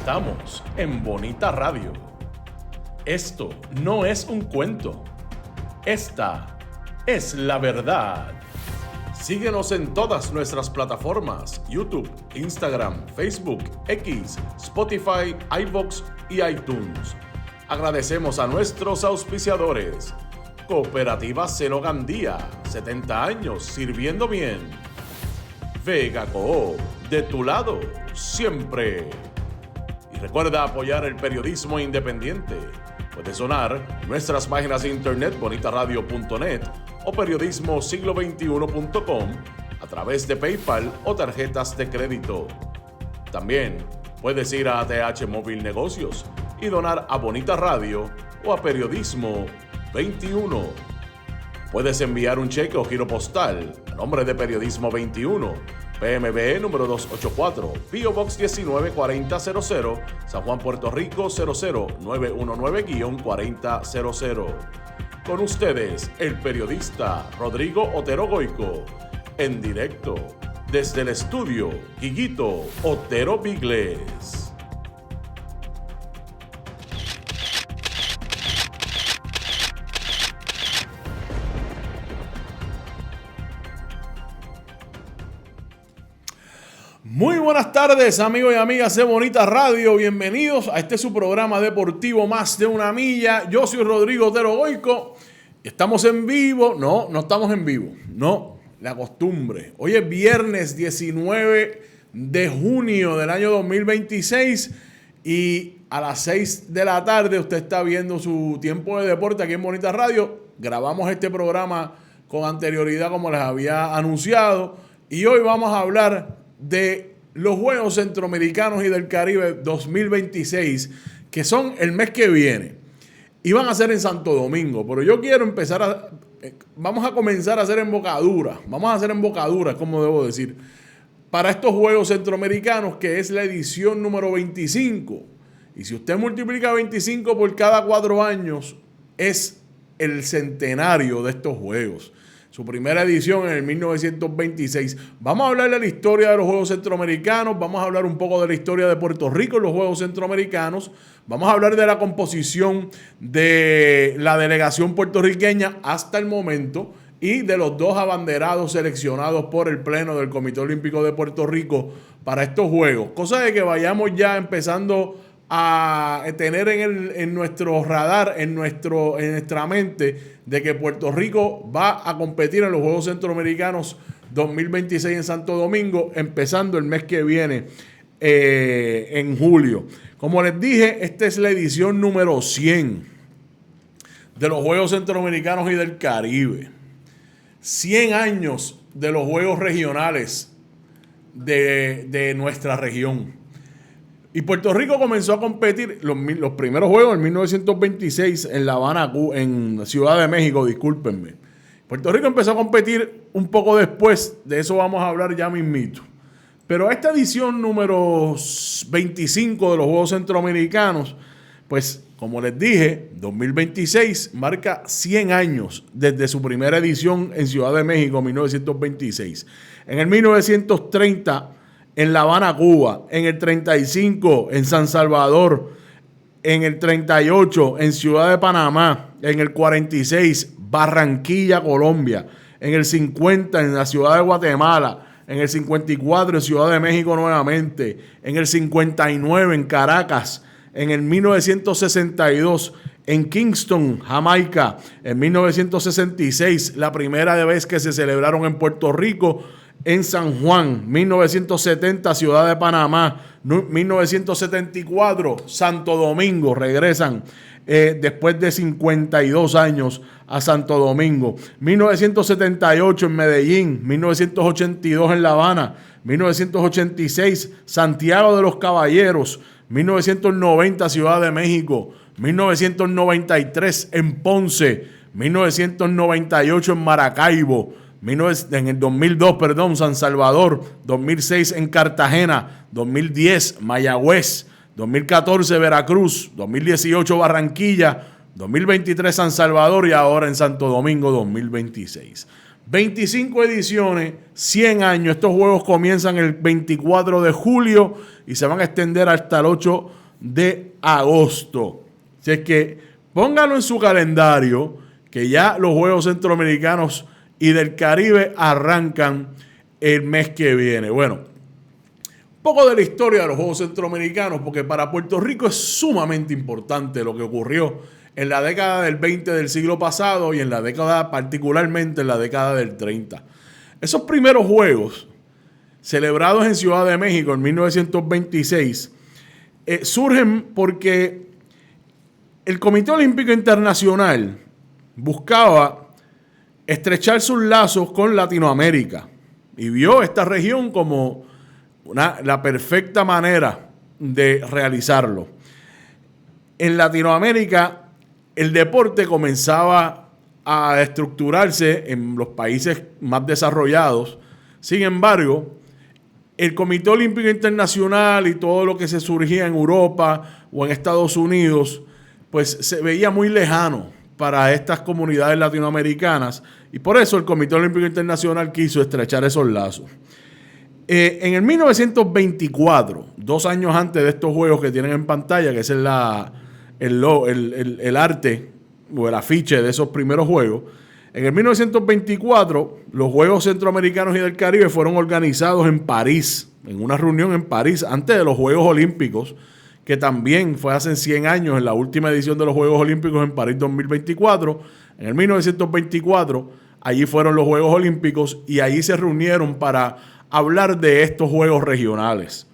Estamos en Bonita Radio. Esto no es un cuento. Esta es la verdad. Síguenos en todas nuestras plataformas: YouTube, Instagram, Facebook, X, Spotify, iVoox y iTunes. Agradecemos a nuestros auspiciadores. Cooperativa Seno Gandía, 70 años sirviendo bien. Vega Coop, de tu lado, siempre. Y recuerda apoyar el periodismo independiente. Puedes donar en nuestras páginas de internet bonitaradio.net o periodismosiglo21.com a través de PayPal o tarjetas de crédito. También puedes ir a ATH Móvil Negocios y donar a Bonita Radio o a Periodismo 21. Puedes enviar un cheque o giro postal a nombre de Periodismo 21, PMB número 284, P.O. Box 194000, San Juan, Puerto Rico 00919-4000. Con ustedes, el periodista Rodrigo Otero Goico, en directo desde el estudio Guiguito Otero Bigles. Muy buenas tardes, amigos y amigas de Bonita Radio. Bienvenidos a este su programa deportivo Más de una Milla. Yo soy Rodrigo Otero Goico. Estamos en vivo. No estamos en vivo. No, la costumbre. Hoy es viernes 19 de junio del año 2026 y a las 6 de la tarde usted está viendo su tiempo de deporte aquí en Bonita Radio. Grabamos este programa con anterioridad, como les había anunciado, y hoy vamos a hablar de los Juegos Centroamericanos y del Caribe 2026, que son el mes que viene. Y van a ser en Santo Domingo, pero yo quiero vamos a comenzar a hacer embocaduras. Vamos a hacer embocaduras, como debo decir, para estos Juegos Centroamericanos, que es la edición número 25. Y si usted multiplica 25 por cada 4 años, es el centenario de estos Juegos. Su primera edición en el 1926. Vamos a hablar de la historia de los Juegos Centroamericanos. Vamos a hablar un poco de la historia de Puerto Rico en los Juegos Centroamericanos. Vamos a hablar de la composición de la delegación puertorriqueña hasta el momento y de los 2 abanderados seleccionados por el Pleno del Comité Olímpico de Puerto Rico para estos Juegos. Cosa de que vayamos ya empezando a tener en nuestro radar, en nuestra mente, de que Puerto Rico va a competir en los Juegos Centroamericanos 2026 en Santo Domingo, empezando el mes que viene, en julio. Como les dije, esta es la edición número 100 de los Juegos Centroamericanos y del Caribe. 100 años de los Juegos Regionales de nuestra región. Y Puerto Rico comenzó a competir los primeros juegos en 1926 en La Habana, en Ciudad de México, discúlpenme. Puerto Rico empezó a competir un poco después, de eso vamos a hablar ya mismito. Pero esta edición número 25 de los Juegos Centroamericanos, pues como les dije, 2026 marca 100 años desde su primera edición en Ciudad de México, 1926. En el 1930... en La Habana, Cuba, en el 35 en San Salvador, en el 38 en Ciudad de Panamá, en el 46 Barranquilla, Colombia, en el 50 en la Ciudad de Guatemala, en el 54 en Ciudad de México nuevamente, en el 59 en Caracas, en el 1962 en Kingston, Jamaica, en 1966 la primera vez que se celebraron en Puerto Rico, en San Juan, 1970 Ciudad de Panamá, 1974 Santo Domingo, regresan después de 52 años a Santo Domingo, 1978 en Medellín, 1982 en La Habana, 1986 Santiago de los Caballeros, 1990 Ciudad de México, 1993 en Ponce, 1998 en Maracaibo, en el 2002, San Salvador, 2006 en Cartagena, 2010 Mayagüez, 2014 Veracruz, 2018 Barranquilla, 2023 San Salvador y ahora en Santo Domingo 2026. 25 ediciones, 100 años. Estos juegos comienzan el 24 de julio y se van a extender hasta el 8 de agosto. Así es que póngalo en su calendario, que ya los Juegos Centroamericanos y del Caribe arrancan el mes que viene. Bueno, un poco de la historia de los Juegos Centroamericanos, porque para Puerto Rico es sumamente importante lo que ocurrió en la década del 20 del siglo pasado y en la década, particularmente en la década del 30. Esos primeros Juegos, celebrados en Ciudad de México en 1926, surgen porque el Comité Olímpico Internacional buscaba estrechar sus lazos con Latinoamérica y vio esta región como la perfecta manera de realizarlo. En Latinoamérica, el deporte comenzaba a estructurarse en los países más desarrollados. Sin embargo, el Comité Olímpico Internacional y todo lo que se surgía en Europa o en Estados Unidos, pues se veía muy lejano para estas comunidades latinoamericanas y por eso el Comité Olímpico Internacional quiso estrechar esos lazos. En el 1924, 2 años antes de estos juegos que tienen en pantalla, que es el arte o el afiche de esos primeros juegos, en el 1924 los Juegos Centroamericanos y del Caribe fueron organizados en París, en una reunión en París, antes de los Juegos Olímpicos, que también fue hace 100 años, en la última edición de los Juegos Olímpicos en París 2024. En el 1924, allí fueron los Juegos Olímpicos y allí se reunieron para hablar de estos Juegos regionales.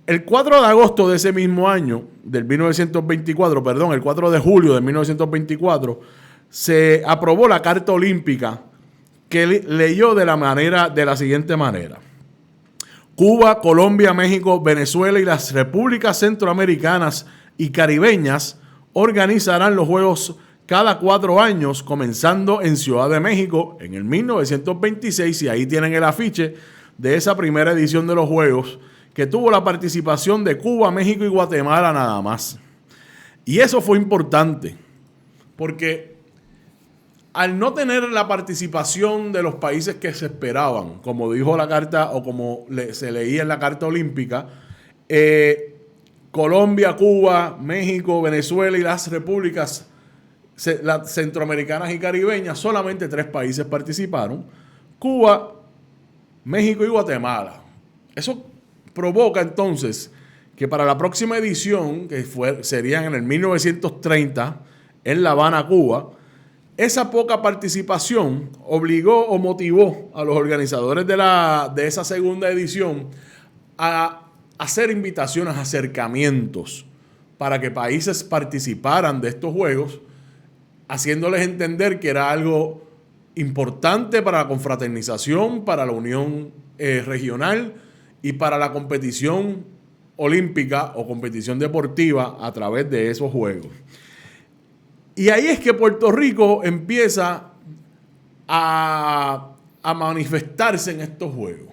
El 4 de agosto de ese mismo año, del 1924, perdón, el 4 de julio de 1924, se aprobó la Carta Olímpica que leyó de la siguiente manera. Cuba, Colombia, México, Venezuela y las repúblicas centroamericanas y caribeñas organizarán los Juegos cada 4 años, comenzando en Ciudad de México en el 1926, y ahí tienen el afiche de esa primera edición de los Juegos, que tuvo la participación de Cuba, México y Guatemala nada más. Y eso fue importante, porque al no tener la participación de los países que se esperaban, como dijo la carta o como se leía en la Carta Olímpica, Colombia, Cuba, México, Venezuela y las repúblicas centroamericanas y caribeñas, solamente 3 países participaron: Cuba, México y Guatemala. Eso provoca entonces que para la próxima edición, que serían en el 1930 en La Habana, Cuba, esa poca participación obligó o motivó a los organizadores de esa segunda edición a hacer invitaciones, acercamientos, para que países participaran de estos juegos, haciéndoles entender que era algo importante para la confraternización, para la unión regional y para la competición olímpica o competición deportiva a través de esos juegos. Y ahí es que Puerto Rico empieza a manifestarse en estos juegos.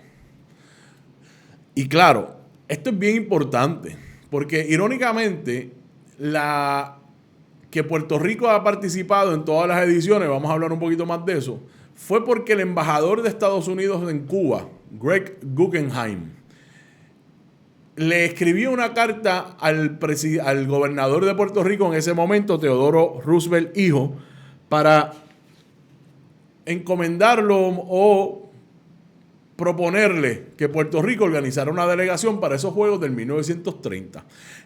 Y claro, esto es bien importante, porque irónicamente, que Puerto Rico ha participado en todas las ediciones, vamos a hablar un poquito más de eso, fue porque el embajador de Estados Unidos en Cuba, Greg Guggenheim, le escribió una carta al gobernador de Puerto Rico en ese momento, Teodoro Roosevelt hijo, para encomendarlo o proponerle que Puerto Rico organizara una delegación para esos Juegos del 1930.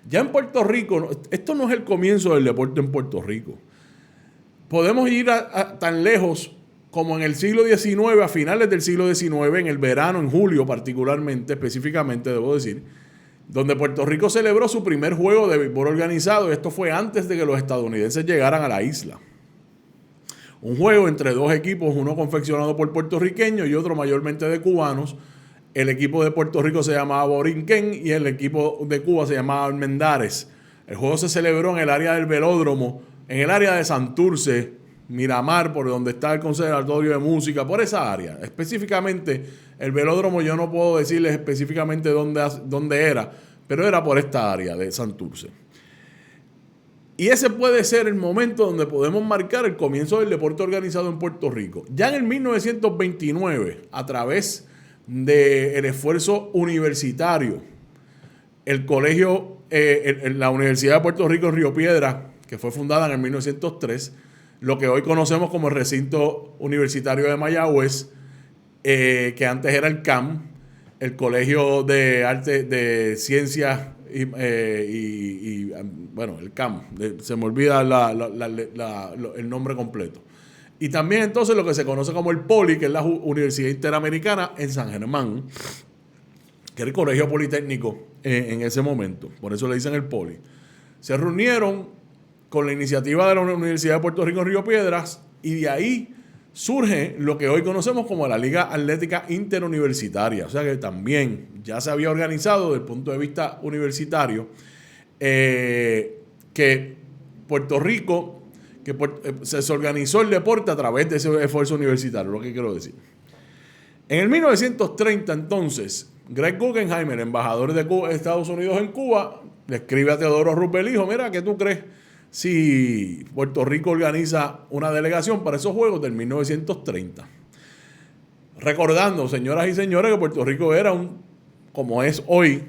Ya en Puerto Rico, esto no es el comienzo del deporte en Puerto Rico. Podemos ir tan lejos como en el siglo XIX, a finales del siglo XIX, en el verano, en julio particularmente, específicamente debo decir, donde Puerto Rico celebró su primer juego de béisbol organizado, y esto fue antes de que los estadounidenses llegaran a la isla. Un juego entre 2 equipos, uno confeccionado por puertorriqueños y otro mayormente de cubanos. El equipo de Puerto Rico se llamaba Borinquen y el equipo de Cuba se llamaba Almendares. El juego se celebró en el área del velódromo, en el área de Santurce, Miramar, por donde está el Conservatorio de Música, por esa área. Específicamente, el velódromo yo no puedo decirles específicamente dónde era, pero era por esta área de Santurce. Y ese puede ser el momento donde podemos marcar el comienzo del deporte organizado en Puerto Rico. Ya en el 1929, a través del esfuerzo universitario, el colegio, la Universidad de Puerto Rico en Río Piedras, que fue fundada en el 1903, lo que hoy conocemos como el Recinto Universitario de Mayagüez, que antes era el CAM, el Colegio de Arte, de Ciencias bueno, el CAM, se me olvida el nombre completo. Y también entonces lo que se conoce como el POLI, que es la Universidad Interamericana en San Germán, que era el colegio politécnico en ese momento, por eso le dicen el POLI. Se reunieron con la iniciativa de la Universidad de Puerto Rico en Río Piedras y de ahí surge lo que hoy conocemos como la Liga Atlética Interuniversitaria. O sea que también ya se había organizado desde el punto de vista universitario que Puerto Rico, se organizó el deporte a través de ese esfuerzo universitario, lo que quiero decir. En el 1930 entonces, Greg Guggenheim, el embajador de Estados Unidos en Cuba, le escribe a Teodoro Roosevelt, hijo, mira, ¿qué tú crees si Puerto Rico organiza una delegación para esos Juegos del 1930? Recordando, señoras y señores, que Puerto Rico era como es hoy,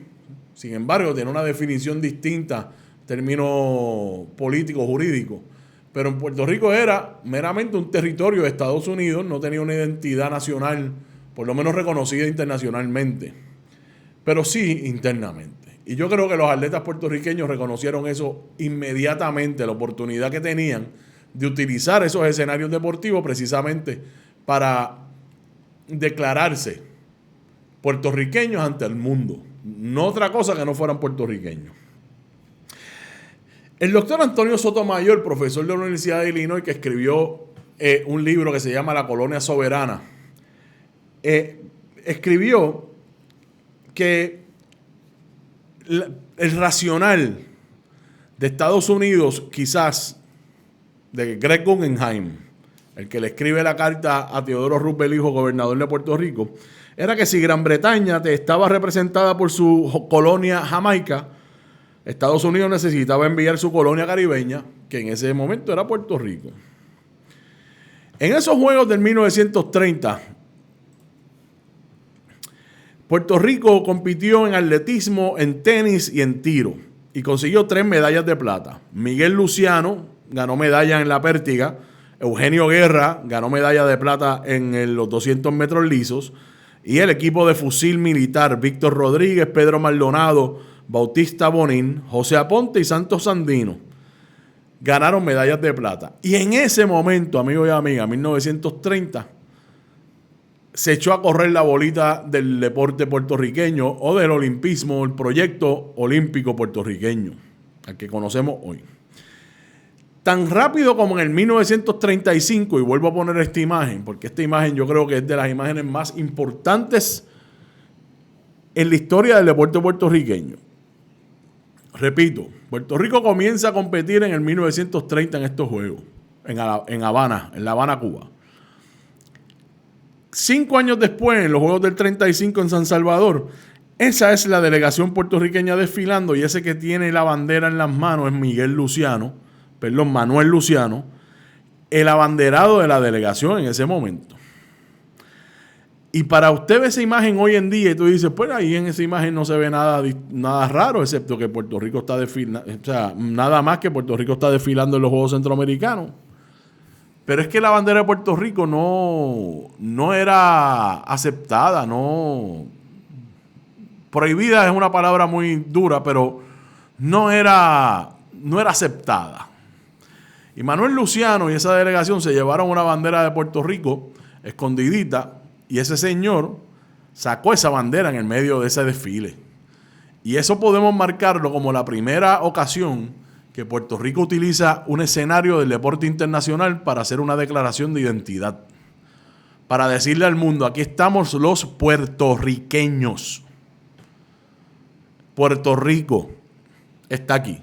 sin embargo, tiene una definición distinta, término político, jurídico, pero en Puerto Rico era meramente un territorio de Estados Unidos, no tenía una identidad nacional, por lo menos reconocida internacionalmente, pero sí internamente. Y yo creo que los atletas puertorriqueños reconocieron eso inmediatamente, la oportunidad que tenían de utilizar esos escenarios deportivos precisamente para declararse puertorriqueños ante el mundo. No otra cosa que no fueran puertorriqueños. El doctor Antonio Sotomayor, profesor de la Universidad de Illinois, que escribió un libro que se llama La Colonia Soberana, escribió que el racional de Estados Unidos, quizás de Greg Guggenheim, el que le escribe la carta a Teodoro Roosevelt, hijo gobernador de Puerto Rico, era que si Gran Bretaña estaba representada por su colonia Jamaica, Estados Unidos necesitaba enviar su colonia caribeña, que en ese momento era Puerto Rico. En esos Juegos del 1930, Puerto Rico compitió en atletismo, en tenis y en tiro y consiguió 3 medallas de plata. Miguel Luciano ganó medalla en la pértiga, Eugenio Guerra ganó medalla de plata en los 200 metros lisos y el equipo de fusil militar, Víctor Rodríguez, Pedro Maldonado, Bautista Bonín, José Aponte y Santos Sandino, ganaron medallas de plata. Y en ese momento, amigos y amigas, 1930, se echó a correr la bolita del deporte puertorriqueño o del olimpismo, el proyecto olímpico puertorriqueño, al que conocemos hoy. Tan rápido como en el 1935, y vuelvo a poner esta imagen, porque esta imagen yo creo que es de las imágenes más importantes en la historia del deporte puertorriqueño. Repito, Puerto Rico comienza a competir en el 1930 en estos Juegos, en La Habana, Cuba. 5 años después, en los Juegos del 35 en San Salvador, esa es la delegación puertorriqueña desfilando y ese que tiene la bandera en las manos es Manuel Luciano, el abanderado de la delegación en ese momento. Y para usted ver esa imagen hoy en día y tú dices, pues ahí en esa imagen no se ve nada raro, excepto que Puerto Rico está desfilando, o sea, nada más que Puerto Rico está desfilando en los Juegos Centroamericanos. Pero es que la bandera de Puerto Rico no era aceptada, prohibida es una palabra muy dura, pero no era aceptada. Y Manuel Luciano y esa delegación se llevaron una bandera de Puerto Rico escondidita y ese señor sacó esa bandera en el medio de ese desfile. Y eso podemos marcarlo como la primera ocasión que Puerto Rico utiliza un escenario del deporte internacional para hacer una declaración de identidad. Para decirle al mundo, aquí estamos los puertorriqueños. Puerto Rico está aquí.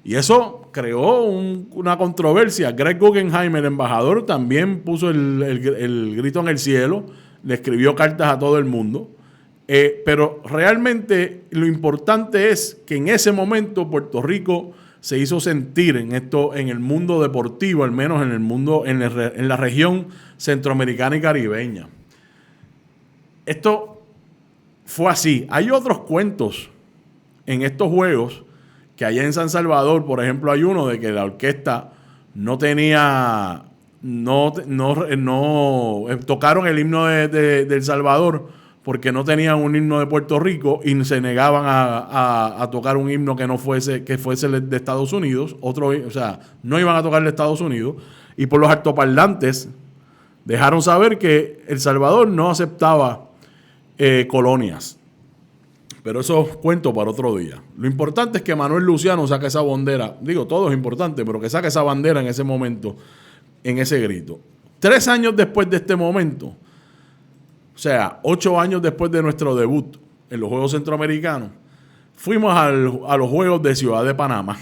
Y eso creó una controversia. Greg Guggenheim, el embajador, también puso el grito en el cielo, le escribió cartas a todo el mundo. Pero realmente lo importante es que en ese momento Puerto Rico se hizo sentir en el mundo deportivo, al menos en el mundo, en la región centroamericana y caribeña. Esto fue así. Hay otros cuentos en estos juegos que allá en San Salvador, por ejemplo, hay uno de que la orquesta no tenía, tocaron el himno de El Salvador porque no tenían un himno de Puerto Rico y se negaban a tocar un himno que fuese de Estados Unidos. No iban a tocar de Estados Unidos. Y por los altoparlantes dejaron saber que El Salvador no aceptaba colonias. Pero eso es cuento para otro día. Lo importante es que Manuel Luciano saque esa bandera. Digo, todo es importante, pero que saque esa bandera en ese momento, en ese grito. 3 años después de este momento, o sea, 8 años después de nuestro debut en los Juegos Centroamericanos, fuimos a los Juegos de Ciudad de Panamá.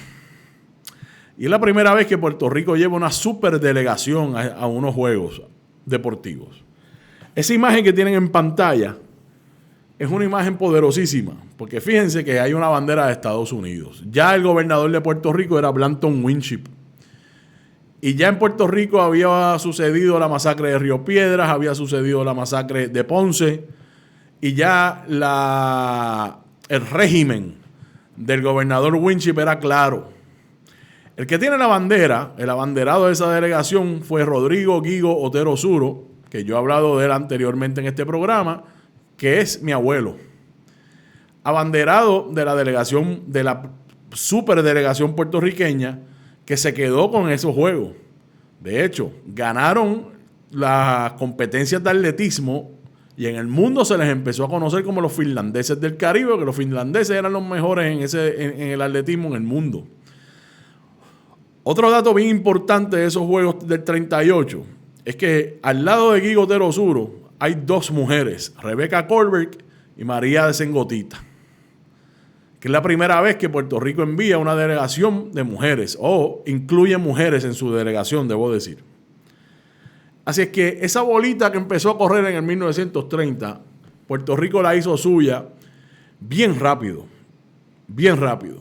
Y es la primera vez que Puerto Rico lleva una superdelegación a unos Juegos deportivos. Esa imagen que tienen en pantalla es una imagen poderosísima, porque fíjense que hay una bandera de Estados Unidos. Ya el gobernador de Puerto Rico era Blanton Winship. Y ya en Puerto Rico había sucedido la masacre de Río Piedras, había sucedido la masacre de Ponce, y ya el régimen del gobernador Winship era claro. El que tiene la bandera, el abanderado de esa delegación, fue Rodrigo Guigo Otero Suro, que yo he hablado de él anteriormente en este programa, que es mi abuelo. Abanderado de la delegación, de la superdelegación puertorriqueña, que se quedó con esos juegos. De hecho, ganaron las competencias de atletismo y en el mundo se les empezó a conocer como los finlandeses del Caribe, que los finlandeses eran los mejores en el atletismo en el mundo. Otro dato bien importante de esos juegos del 38 es que al lado de Guigo Otero Suro hay 2 mujeres, Rebeca Colbert y María de Sengotita, que es la primera vez que Puerto Rico envía una delegación de mujeres, o incluye mujeres en su delegación, debo decir. Así es que esa bolita que empezó a correr en el 1930, Puerto Rico la hizo suya bien rápido, bien rápido.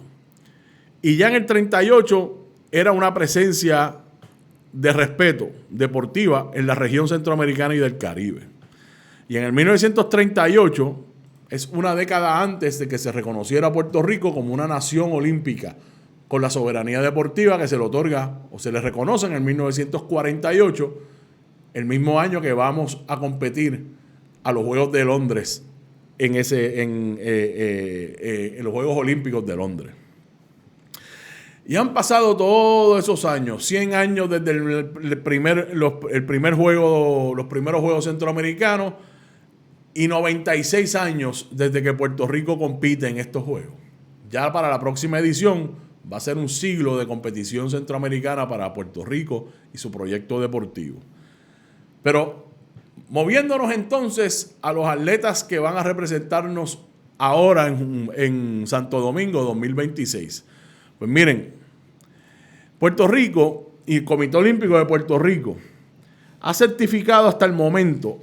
Y ya en el 38 era una presencia de respeto deportiva en la región centroamericana y del Caribe. Y en el 1938, es una década antes de que se reconociera a Puerto Rico como una nación olímpica, con la soberanía deportiva que se le otorga o se le reconoce en el 1948, el mismo año que vamos a competir a los Juegos de Londres, en los Juegos Olímpicos de Londres. Y han pasado todos esos años, 100 años desde los primeros Juegos Centroamericanos y 96 años desde que Puerto Rico compite en estos Juegos. Ya para la próxima edición va a ser un siglo de competición centroamericana para Puerto Rico y su proyecto deportivo. Pero moviéndonos entonces a los atletas que van a representarnos ahora en Santo Domingo 2026. Pues miren, Puerto Rico y el Comité Olímpico de Puerto Rico ha certificado hasta el momento,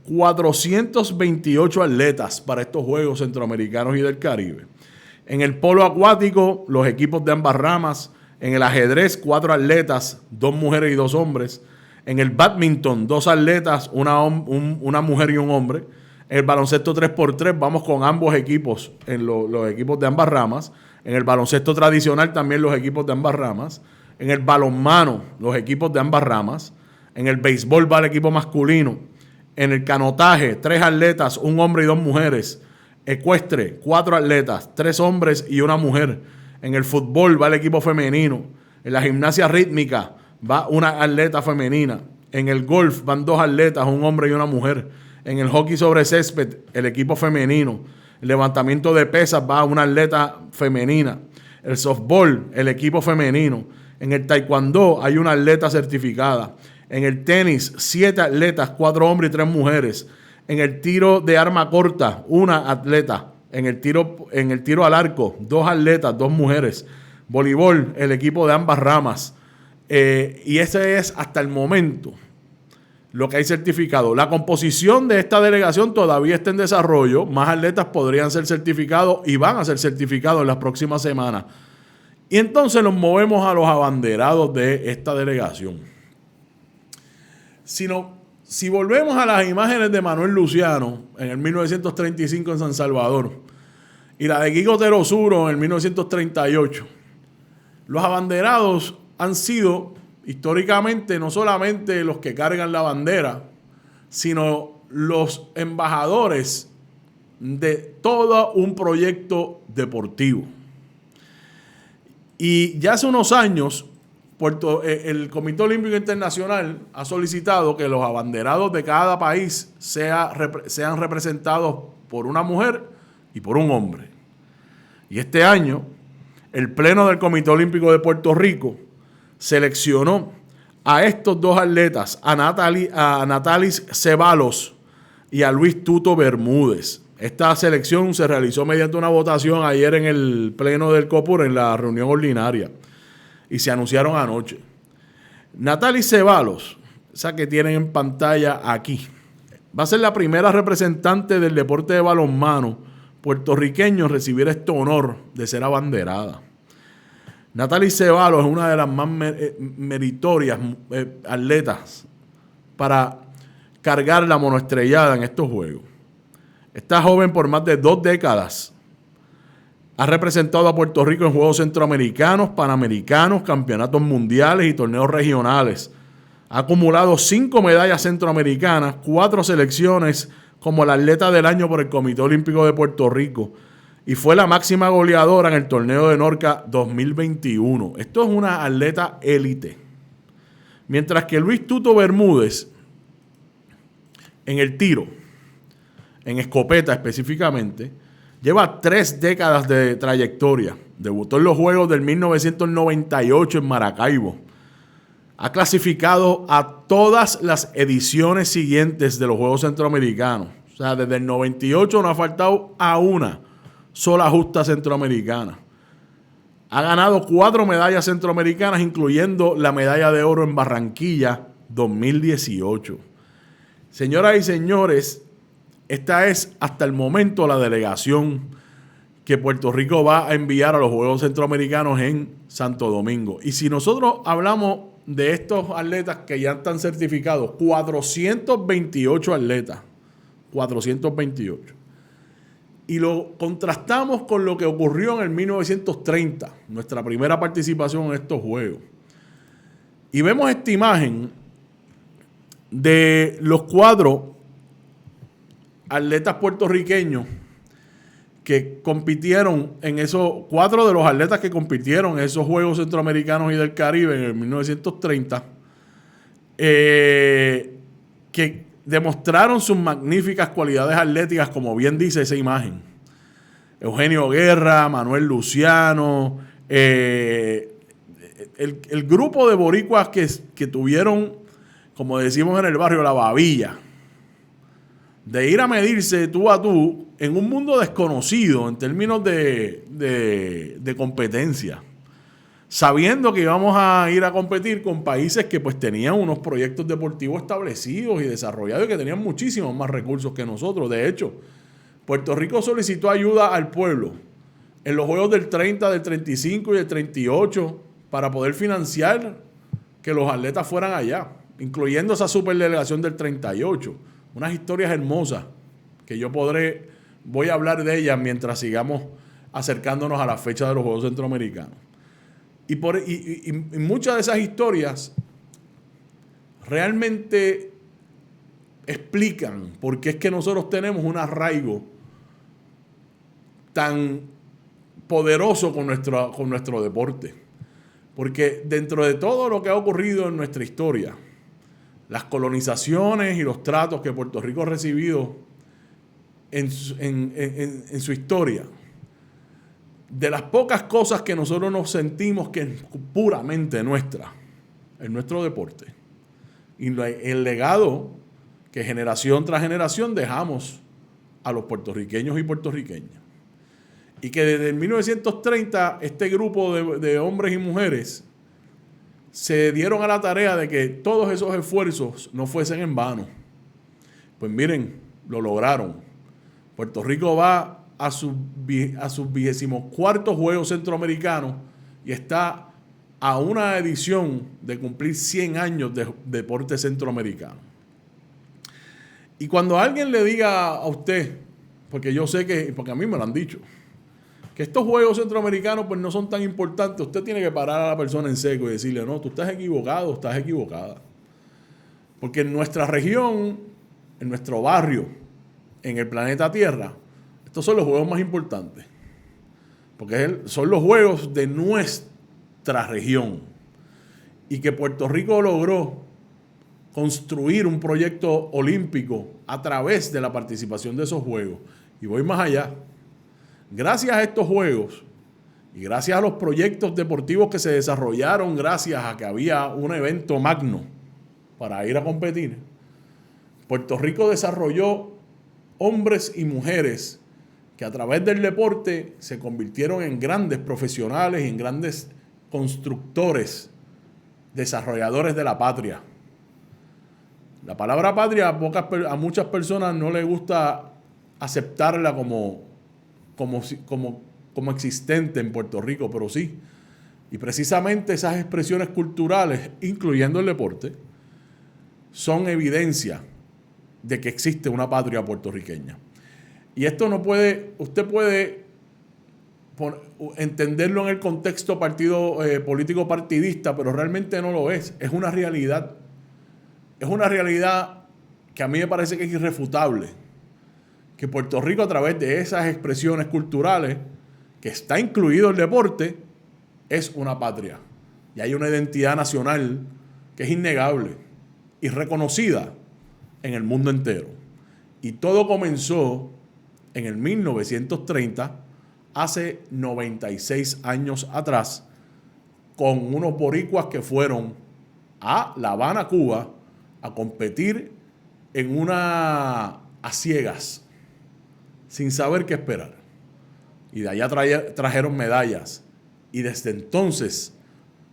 428 atletas para estos Juegos Centroamericanos y del Caribe. En el polo acuático, los equipos de ambas ramas. En el ajedrez, 4 atletas, 2 mujeres y 2 hombres. En el bádminton, 2 atletas, una mujer y un hombre. En el baloncesto 3x3, vamos con ambos equipos, en los equipos de ambas ramas. En el baloncesto tradicional, también los equipos de ambas ramas. En el balonmano, los equipos de ambas ramas. En el béisbol va el equipo masculino. En el canotaje, 3 atletas, 1 hombre y 2 mujeres. Ecuestre, 4 atletas, 3 hombres y 1 mujer. En el fútbol va el equipo femenino. En la gimnasia rítmica va una atleta femenina. En el golf van 2 atletas, 1 hombre y 1 mujer. En el hockey sobre césped, el equipo femenino. El levantamiento de pesas va una atleta femenina. El softball, el equipo femenino. En el taekwondo hay una atleta certificada. En el tenis, 7 atletas, 4 hombres y 3 mujeres. En el tiro de arma corta, 1 atleta. En el tiro al arco, 2 atletas, 2 mujeres. Voleibol, el equipo de ambas ramas. Y ese es hasta el momento lo que hay certificado. La composición de esta delegación todavía está en desarrollo. Más atletas podrían ser certificados y van a ser certificados en las próximas semanas. Y entonces nos movemos a los abanderados de esta delegación. Si volvemos a las imágenes de Manuel Luciano en el 1935 en San Salvador y la de Guigo Terosuro en el 1938, los abanderados han sido históricamente no solamente los que cargan la bandera, sino los embajadores de todo un proyecto deportivo. Y ya hace unos años, el Comité Olímpico Internacional ha solicitado que los abanderados de cada país sean representados por una mujer y por un hombre. Y este año, el Pleno del Comité Olímpico de Puerto Rico seleccionó a estos dos atletas, a Natalis Ceballos y a Luis Tuto Bermúdez. Esta selección se realizó mediante una votación ayer en el Pleno del COPUR, en la reunión ordinaria, y se anunciaron anoche. Natalis Ceballos, esa que tienen en pantalla aquí, va a ser la primera representante del deporte de balonmano puertorriqueño en recibir este honor de ser abanderada. Natalis Ceballos es una de las más meritorias atletas para cargar la monoestrellada en estos Juegos. Esta joven por más de 2 décadas ha representado a Puerto Rico en Juegos Centroamericanos, Panamericanos, Campeonatos Mundiales y torneos regionales. Ha acumulado 5 medallas centroamericanas, 4 selecciones como la atleta del año por el Comité Olímpico de Puerto Rico y fue la máxima goleadora en el torneo de Norca 2021. Esto es una atleta élite. Mientras que Luis Tuto Bermúdez, en el tiro, en escopeta específicamente, lleva 3 décadas de trayectoria. Debutó en los Juegos del 1998 en Maracaibo. Ha clasificado a todas las ediciones siguientes de los Juegos Centroamericanos. O sea, desde el 98 no ha faltado a una sola justa centroamericana. Ha ganado 4 medallas centroamericanas, incluyendo la medalla de oro en Barranquilla 2018. Señoras y señores, esta es hasta el momento la delegación que Puerto Rico va a enviar a los Juegos Centroamericanos en Santo Domingo. Y si nosotros hablamos de estos atletas que ya están certificados, 428 atletas, 428. Y lo contrastamos con lo que ocurrió en el 1930, nuestra primera participación en estos Juegos. Y vemos esta imagen de los 4 atletas puertorriqueños que compitieron en esos 4 de los atletas que compitieron en esos Juegos Centroamericanos y del Caribe en el 1930, que demostraron sus magníficas cualidades atléticas, como bien dice esa imagen. Eugenio Guerra, Manuel Luciano, el grupo de boricuas que tuvieron, como decimos en el barrio, la babilla de ir a medirse tú a tú en un mundo desconocido en términos de competencia, sabiendo que íbamos a ir a competir con países que pues tenían unos proyectos deportivos establecidos y desarrollados y que tenían muchísimos más recursos que nosotros. De hecho, Puerto Rico solicitó ayuda al pueblo en los Juegos del 30, del 35 y del 38 para poder financiar que los atletas fueran allá, incluyendo esa superdelegación del 38. Unas historias hermosas que voy a hablar de ellas mientras sigamos acercándonos a la fecha de los Juegos Centroamericanos. Y muchas de esas historias realmente explican por qué es que nosotros tenemos un arraigo tan poderoso con nuestro deporte. Porque dentro de todo lo que ha ocurrido en nuestra historia, las colonizaciones y los tratos que Puerto Rico ha recibido en su historia, de las pocas cosas que nosotros nos sentimos que es puramente nuestra, en nuestro deporte, y el legado que generación tras generación dejamos a los puertorriqueños y puertorriqueñas. Y que desde el 1930 este grupo de hombres y mujeres se dieron a la tarea de que todos esos esfuerzos no fuesen en vano. Pues miren, lo lograron. Puerto Rico va a sus 24 Juegos Centroamericanos y está a una edición de cumplir 100 años de deporte centroamericano. Y cuando alguien le diga a usted, porque yo sé que, porque a mí me lo han dicho, que estos juegos centroamericanos pues no son tan importantes, usted tiene que parar a la persona en seco y decirle, no, tú estás equivocado, estás equivocada. Porque en nuestra región, en nuestro barrio, en el planeta Tierra, estos son los juegos más importantes. Porque son los juegos de nuestra región. Y que Puerto Rico logró construir un proyecto olímpico a través de la participación de esos juegos. Y voy más allá. Gracias a estos juegos y gracias a los proyectos deportivos que se desarrollaron, gracias a que había un evento magno para ir a competir, Puerto Rico desarrolló hombres y mujeres que a través del deporte se convirtieron en grandes profesionales y en grandes constructores, desarrolladores de la patria. La palabra patria a muchas personas no les gusta aceptarla como existente en Puerto Rico, pero sí. Y precisamente esas expresiones culturales, incluyendo el deporte, son evidencia de que existe una patria puertorriqueña. Y esto no puede, usted puede entenderlo en el contexto político partidista, pero realmente no lo es. Es una realidad. Es una realidad que a mí me parece que es irrefutable. Que Puerto Rico, a través de esas expresiones culturales, que está incluido el deporte, es una patria. Y hay una identidad nacional que es innegable y reconocida en el mundo entero. Y todo comenzó en el 1930, hace 96 años atrás, con unos boricuas que fueron a La Habana, Cuba, a competir a ciegas, sin saber qué esperar. Y de allá trajeron medallas. Y desde entonces,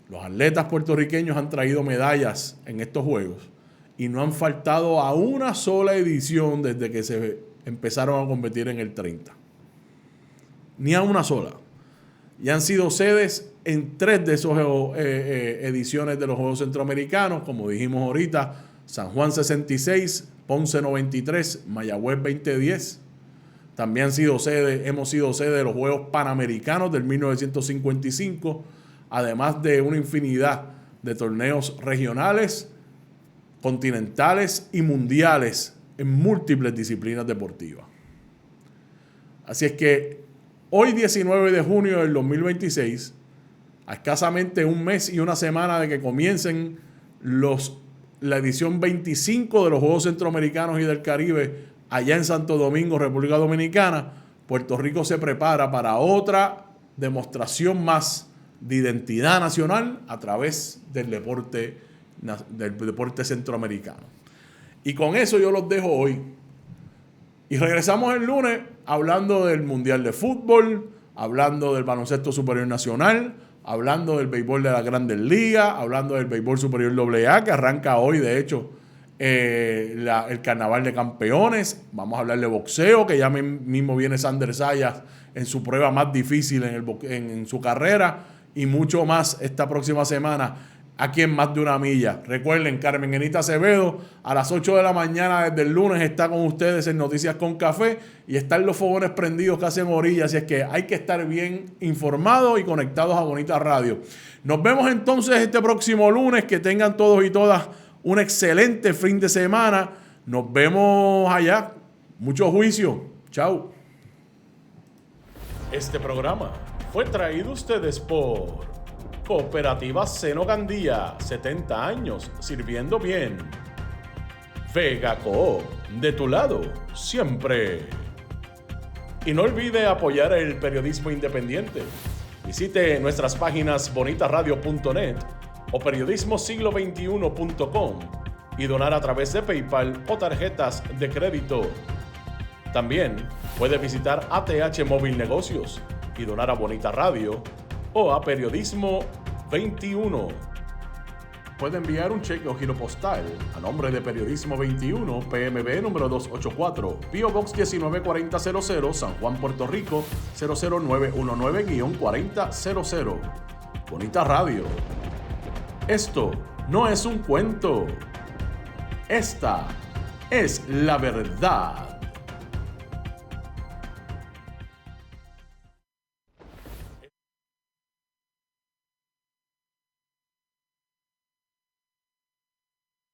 los atletas puertorriqueños han traído medallas en estos Juegos. Y no han faltado a una sola edición desde que se empezaron a competir en el 30. Ni a una sola. Y han sido sedes en 3 de esas ediciones de los Juegos Centroamericanos, como dijimos ahorita, San Juan 66, Ponce 93, Mayagüez 2010. También hemos sido sede de los Juegos Panamericanos del 1955, además de una infinidad de torneos regionales, continentales y mundiales en múltiples disciplinas deportivas. Así es que hoy, 19 de junio del 2026, a escasamente un mes y una semana de que comiencen la edición 25 de los Juegos Centroamericanos y del Caribe allá en Santo Domingo, República Dominicana, Puerto Rico se prepara para otra demostración más de identidad nacional a través del deporte centroamericano. Y con eso yo los dejo hoy. Y regresamos el lunes hablando del Mundial de Fútbol, hablando del Baloncesto Superior Nacional, hablando del béisbol de la Grandes Ligas, hablando del béisbol superior AA, que arranca hoy, de hecho, el Carnaval de Campeones. Vamos a hablar de boxeo, que ya mismo viene Sander Sayas en su prueba más difícil en su carrera, y mucho más esta próxima semana aquí en Más de una Milla. Recuerden, Carmen Enita Acevedo a las 8 de la mañana desde el lunes está con ustedes en Noticias con Café, y están los fogones prendidos que hacen orilla, así es que hay que estar bien informados y conectados a Bonita Radio. Nos vemos entonces este próximo lunes. Que tengan todos y todas un excelente fin de semana. Nos vemos allá. Mucho juicio. Chao. Este programa fue traído a ustedes por Cooperativa Seno Gandía, 70 años sirviendo bien. Vega Coop, de tu lado, siempre. Y no olvide apoyar el periodismo independiente. Visite nuestras páginas bonitasradio.net o periodismosiglo21.com y donar a través de PayPal o tarjetas de crédito. También puede visitar ATH Móvil Negocios y donar a Bonita Radio o a Periodismo 21. Puede enviar un cheque o giro postal a nombre de Periodismo 21, PMB número 284, P.O. Box 194000, San Juan, Puerto Rico 00919-4000. Bonita Radio. Esto no es un cuento. Esta es la verdad.